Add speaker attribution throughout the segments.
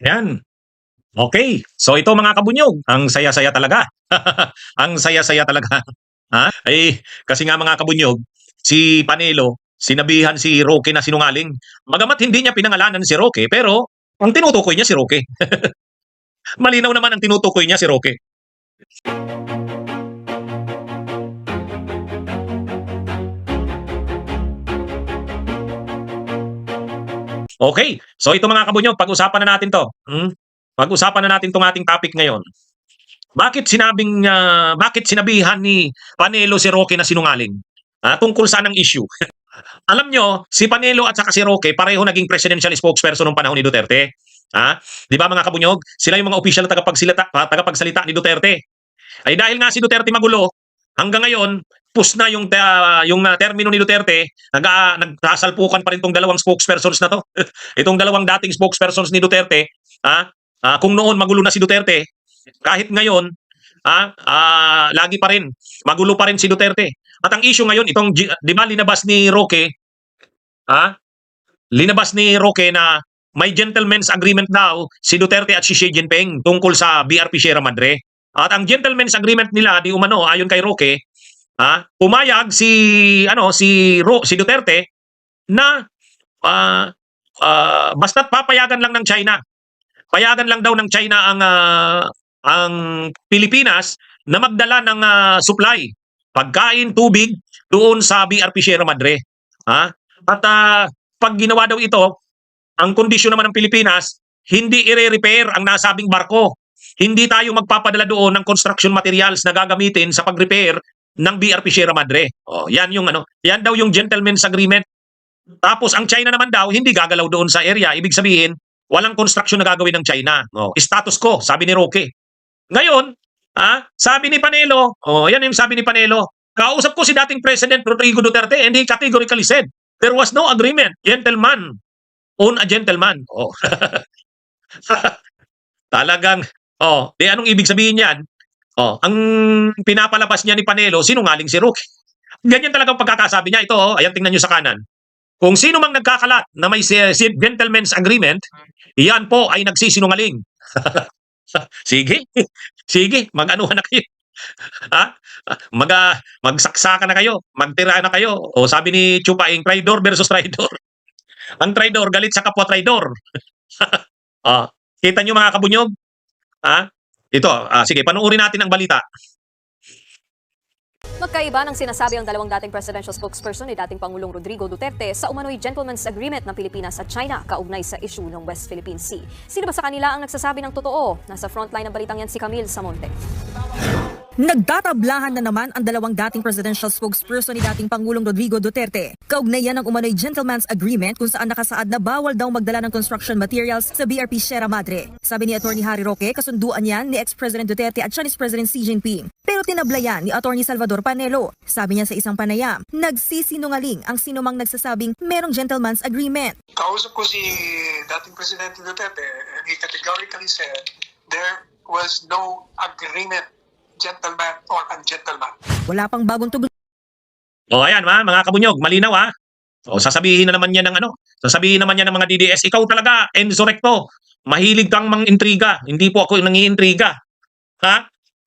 Speaker 1: Yan. Okay. So ito mga kabunyog, ang saya-saya talaga. Ang saya-saya talaga. Ha? Ay, kasi nga mga kabunyog, si Panelo, sinabihan si Roque na sinungaling. Bagamat hindi niya pinangalanan si Roque, pero ang tinutukoy niya si Roque. Malinaw naman ang tinutukoy niya si Roque. Okay. So ito mga kabunyog, pag-usapan na natin 'to. Pag-usapan na natin 'tong ating topic ngayon. Bakit sinabihan ni Panelo si Roque na sinungaling? Tungkol saan ang issue? Alam nyo, si Panelo at saka si Roque pareho naging presidential spokesperson nung panahon ni Duterte. Di ba mga kabunyog? Sila yung mga official na tagapagsalita ni Duterte. Ay dahil nga si Duterte magulo, hanggang ngayon, push na yung termino ni Duterte, nagsasalpukan pa rin tong dalawang spokespersons na to. Itong dalawang dating spokespersons ni Duterte, kung noon magulo na si Duterte, kahit ngayon, lagi pa rin, magulo pa rin si Duterte. At ang issue ngayon, di ba linabas ni Roque, linabas ni Roque na may gentleman's agreement daw si Duterte at si Xi Jinping tungkol sa BRP Sierra Madre. At ang gentleman's agreement nila, di umano, ayon kay Roque, pumayag si Duterte na basta't papayagan lang ng China. Payagan lang daw ng China ang Pilipinas na magdala ng supply, pagkain, tubig doon sa BRP Sierra Madre. At pag ginawa daw ito, ang kondisyon naman ng Pilipinas, hindi i-repair ang nasabing barko. Hindi tayo magpapadala doon ng construction materials na gagamitin sa pag-repair ng BRP Sierra Madre. Yan yan daw yung gentleman's agreement. Tapos ang China naman daw hindi gagalaw doon sa area. Ibig sabihin, walang construction na gagawin ng China. Status quo, sabi ni Roque. Ngayon, sabi ni Panelo, yan yung sabi ni Panelo, kausap ko si dating President Rodrigo Duterte and he categorically said, there was no agreement. Gentleman on a gentleman. Talagang, di anong ibig sabihin yan? Ang pinapalabas niya ni Panelo, sinungaling si Roque. Ganyan talagang pagkakasabi niya. Ito, ayan, tingnan nyo sa kanan. Kung sino mang nagkakalat na may gentleman's agreement, iyan po ay nagsisinungaling. Sige, sige, mag-anuhan na kayo. Magsaksakan na kayo, magtira na kayo. Sabi ni Chupaing, traidor versus traidor. Ang traidor galit sa kapwa traidor. Kita nyo mga kabunyog? Ito, sige, panuorin natin ang balita.
Speaker 2: Magkaiba ng sinasabi ang dalawang dating presidential spokesperson ni dating Pangulong Rodrigo Duterte sa umano'y gentleman's agreement ng Pilipinas at China kaugnay sa issue ng West Philippine Sea. Sino ba sa kanila ang nagsasabi ng totoo? Nasa frontline ng balitang yan si Camille Samonte.
Speaker 3: Nagtatablahan na naman ang dalawang dating presidential spokesperson ni dating Pangulong Rodrigo Duterte. Kaugnay yan ng umano'y gentleman's agreement kung saan nakasaad na bawal daw magdala ng construction materials sa BRP Sierra Madre. Sabi ni Atty. Harry Roque, kasunduan yan ni ex-President Duterte at Chinese President Xi Jinping. Pero tinablayan ni Atty. Salvador Panelo. Sabi niya sa isang panayam, nagsisinungaling ang sinumang nagsasabing merong gentleman's agreement.
Speaker 4: Kausap ko si dating Presidente Duterte and he categorically said there was no agreement, gentleman or ungentleman.
Speaker 3: Wala pang bagong tugon.
Speaker 1: Ayan mga kabunyog, malinaw sasabihin na naman niya sasabihin naman niya ng mga DDS, ikaw talaga, Enzo Recto, mahilig kang mang-intriga, hindi po ako nangi-intriga.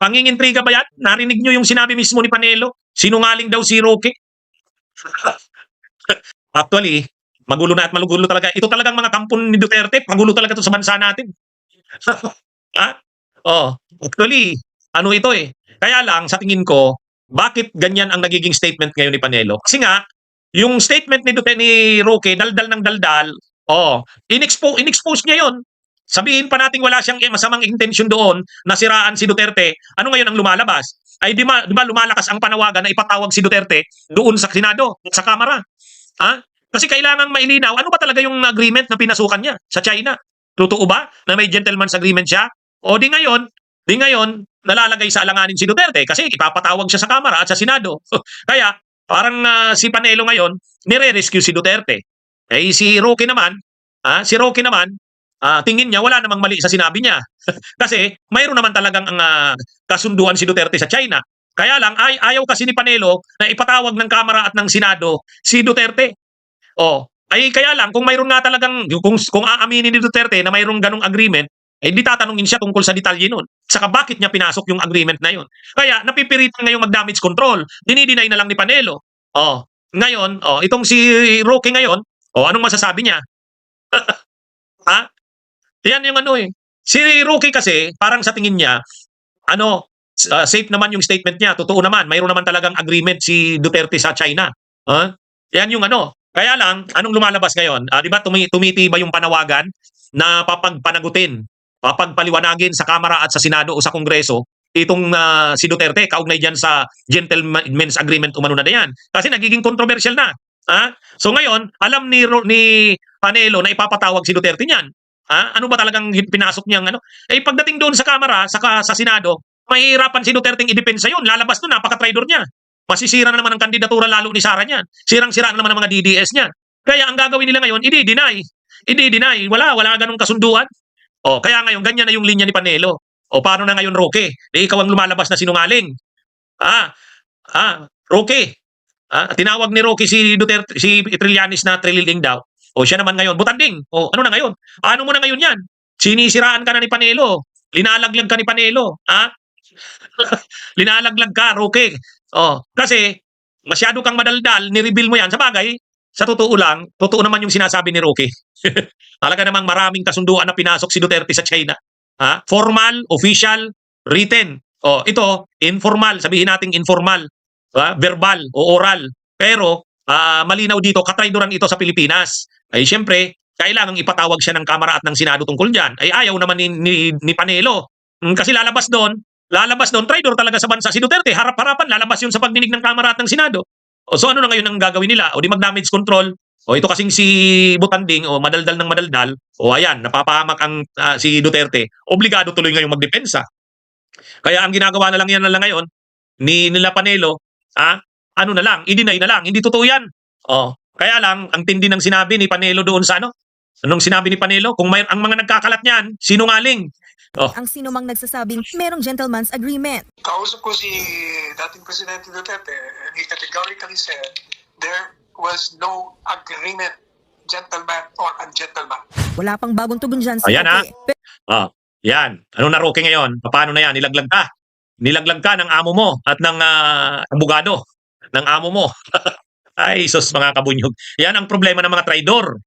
Speaker 1: Panging-intriga ba yan? Narinig niyo yung sinabi mismo ni Panelo? Sinungaling daw si Roque? Actually, magulo na at malugulo talaga. Ito talagang mga kampon ni Duterte, magulo talaga ito sa bansa natin. Actually, ano ito Kaya lang, sa tingin ko, bakit ganyan ang nagiging statement ngayon ni Panelo? Kasi nga, yung statement ni Duterte ni Roque, daldal ng daldal, in-expose niya yon. Sabihin pa natin wala siyang masamang intention doon na siraan si Duterte. Ano ngayon ang lumalabas? Ay di ba lumalakas ang panawagan na ipatawag si Duterte doon sa Senado, sa Kamara. Kasi kailangang mailinaw, ano ba talaga yung agreement na pinasukan niya sa China? Totoo ba na may gentleman's agreement siya? O di ngayon, nalalagay sa alanganin si Duterte kasi ipapatawag siya sa Kamara at sa Senado. Kaya parang si Panelo ngayon, nire-rescue si Duterte. Si Roque naman, tingin niya wala namang mali sa sinabi niya. Kasi mayroon naman talagang kasunduan si Duterte sa China. Kaya lang, ayaw kasi ni Panelo na ipatawag ng Kamara at ng Senado si Duterte. Ay kaya lang kung mayroon nga talagang kung aaminin ni Duterte na mayroong ganong agreement, eh di tatanungin siya tungkol sa detalye nun. Saka bakit niya pinasok yung agreement na yun. Kaya napipiritan ngayong mag-damage control. Dinideny na lang ni Panelo. Oh, ngayon, itong si Roque ngayon, anong masasabi niya? Ha? Yan yung ano eh. Si Roque kasi, parang sa tingin niya, safe naman yung statement niya. Totoo naman, mayroon naman talagang agreement si Duterte sa China. Yan yung ano. Kaya lang, anong lumalabas ngayon? Di ba tumitibay yung panawagan na papagpanagutin, papagpaliwanagin sa Kamara at sa Senado o sa Kongreso itong si Duterte kaugnay diyan sa gentleman's agreement umano na yan. Kasi nagiging controversial na. So ngayon, alam ni Panelo na ipapatawag si Duterte niyan. Ano ba talagang pinasok niyang ano? Eh pagdating doon sa Kamara, sa Senado, mahihirapan si Duterte i-depensa yun. Lalabas doon, napaka-traidor niya. Masisira na naman ang kandidatura lalo ni Sara niyan. Sirang-sira na naman ang mga DDS niya. Kaya ang gagawin nila ngayon, i-deny. I-deny. Wala ganung kasunduan. Kaya ngayon, ganyan na yung linya ni Panelo. Paano na ngayon, Roque? Ikaw ang lumalabas na sinungaling. Roque. Tinawag ni Roque si Duterte, si Trillanes na trililing daw. Siya naman ngayon, butanding. Ano na ngayon? Ano mo na ngayon yan? Sinisiraan ka na ni Panelo. Linalaglag ka ni Panelo. Linalaglag ka, Roque. Kasi masyado kang madaldal, ni-reveal mo yan. Sa bagay, sa totoo lang, totoo naman yung sinasabi ni Roque. Talaga namang maraming kasunduan na pinasok si Duterte sa China. Formal, official, written. Ito, informal. Sabihin nating informal. Verbal o oral. Pero, malinaw dito, katraidoran ito sa Pilipinas. Ay, siyempre, kailangang ipatawag siya ng Kamara at ng Senado tungkol dyan. Ay, ayaw naman ni Panelo. Kasi lalabas doon, traidor talaga sa bansa si Duterte. Harap-harapan, lalabas yun sa pagdinig ng Kamara at ng Senado. So ano na ngayon ang gagawin nila? Di mag-damage control. Ito kasing si Butanding, madaldal ng madaldal. Ayan, napapahamak ang si Duterte. Obligado tuloy ngayong magdepensa. Kaya ang ginagawa na lang yan na lang ngayon, nila Panelo, ano na lang, i-deny na lang. Hindi totoo yan. Kaya lang, ang tindi ng sinabi ni Panelo doon sa ano? Anong sinabi ni Panelo? Kung ang mga nagkakalat niyan, sinungaling.
Speaker 3: Ang sinumang nagsasabing merong gentleman's agreement.
Speaker 4: Kausap ko si dating Presidente Duterte, and he categorically said there was no agreement, gentleman or ungentleman.
Speaker 3: Wala pang bagong tugon dyan si
Speaker 1: Ayan,
Speaker 3: Roque.
Speaker 1: Yan. Ano na Roque ngayon? Paano na yan? Nilaglag ka. Nilaglag ka ng amo mo at ng abogado ng amo mo. Ay, sus mga kabunyog. Yan ang problema ng mga traidor.